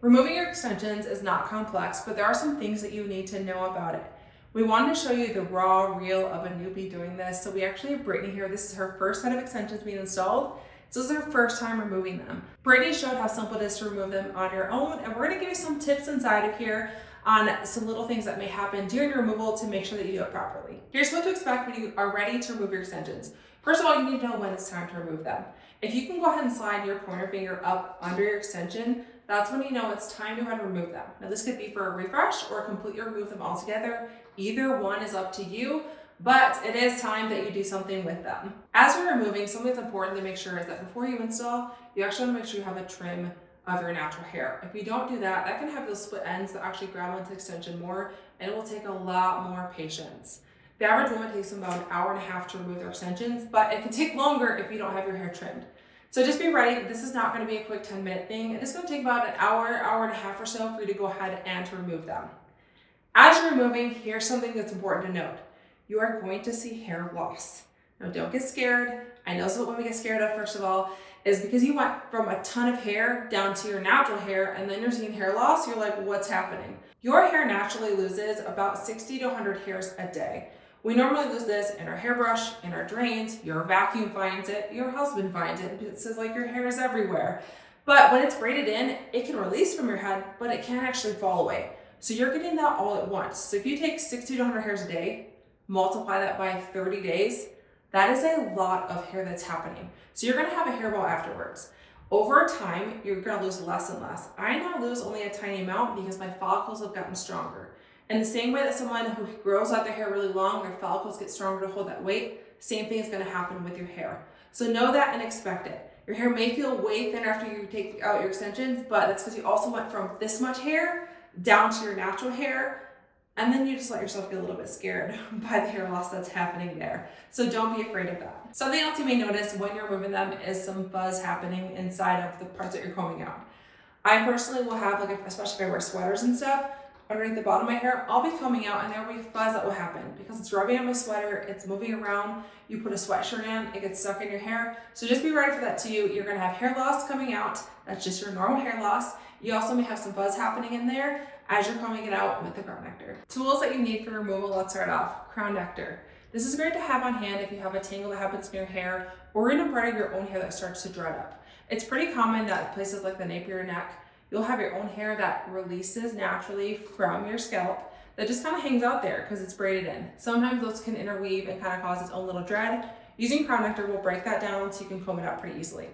Removing your extensions is not complex, but there are some things that you need to know about it. We wanted to show you the raw, real of a newbie doing this. So we actually have Brittany here. This is her first set of extensions being installed. So this is her first time removing them. Brittany showed how simple it is to remove them on your own, and we're gonna give you some tips inside of here on some little things that may happen during your removal to make sure that you do it properly. Here's what to expect when you are ready to remove your extensions. First of all, you need to know when it's time to remove them. If you can go ahead and slide your pointer finger up under your extension, that's when you know it's time to go ahead and remove them. Now this could be for a refresh or completely remove them altogether. Either one is up to you, but it is time that you do something with them. As you're removing, something that's important to make sure is that before you install, you actually want to make sure you have a trim of your natural hair. If you don't do that, that can have those split ends that actually grab onto the extension more, and it will take a lot more patience. The average woman takes about an hour and a half to remove their extensions, but it can take longer if you don't have your hair trimmed. So just be ready. This is not going to be a quick 10-minute thing. It's going to take about an hour, hour and a half or so for you to go ahead and to remove them. As you're removing, here's something that's important to note. You are going to see hair loss. Now don't get scared. I know this is what we get scared of, first of all, is because you went from a ton of hair down to your natural hair and then you're seeing hair loss, you're like, what's happening? Your hair naturally loses about 60 to 100 hairs a day. We normally lose this in our hairbrush, in our drains, your vacuum finds it, your husband finds it, it says like your hair is everywhere. But when it's braided in, it can release from your head, but it can't actually fall away. So you're getting that all at once. So if you take 60 to 100 hairs a day, multiply that by 30 days, that is a lot of hair that's happening. So you're gonna have a hairball afterwards. Over time, you're gonna lose less and less. I now lose only a tiny amount because my follicles have gotten stronger. In the same way that someone who grows out their hair really long, their follicles get stronger to hold that weight, same thing is gonna happen with your hair. So know that and expect it. Your hair may feel way thinner after you take out your extensions, but that's because you also went from this much hair down to your natural hair, and then you just let yourself get a little bit scared by the hair loss that's happening there. So don't be afraid of that. Something else you may notice when you're removing them is some fuzz happening inside of the parts that you're combing out. I personally will have, like, especially if I wear sweaters and stuff, underneath the bottom of my hair, I'll be combing out and there will be fuzz that will happen because it's rubbing on my sweater, it's moving around, you put a sweatshirt in, it gets stuck in your hair. So just be ready for that too. You're gonna have hair loss coming out. That's just your normal hair loss. You also may have some fuzz happening in there as you're combing it out with the crown nectar. Tools that you need for removal, let's start off. Crown nectar. This is great to have on hand if you have a tangle that happens in your hair or in a part of your own hair that starts to dread up. It's pretty common that places like the nape of your neck, you'll have your own hair that releases naturally from your scalp that just kind of hangs out there because it's braided in. Sometimes those can interweave and kind of cause its own little dread. Using crown nectar will break that down so you can comb it out pretty easily.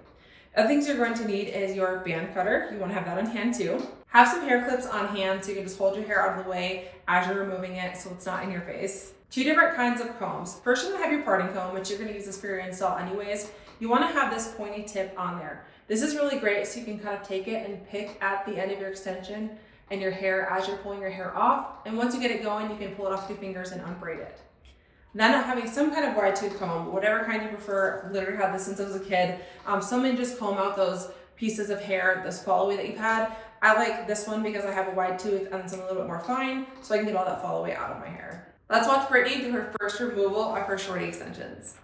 Other things you're going to need is your band cutter. You want to have that on hand too. Have some hair clips on hand so you can just hold your hair out of the way as you're removing it so it's not in your face. Two different kinds of combs. First, you're going to have your parting comb, which you're going to use this for your install anyways. You want to have this pointy tip on there. This is really great so you can kind of take it and pick at the end of your extension and your hair as you're pulling your hair off. And once you get it going, you can pull it off with your fingers and unbraid it. Then having some kind of wide tooth comb, whatever kind you prefer. I've literally had this since I was a kid. Some may just comb out those pieces of hair, this fall away that you've had. I like this one because I have a wide tooth and some a little bit more fine, so I can get all that fall away out of my hair. Let's watch Brittany do her first removal of her shorty extensions.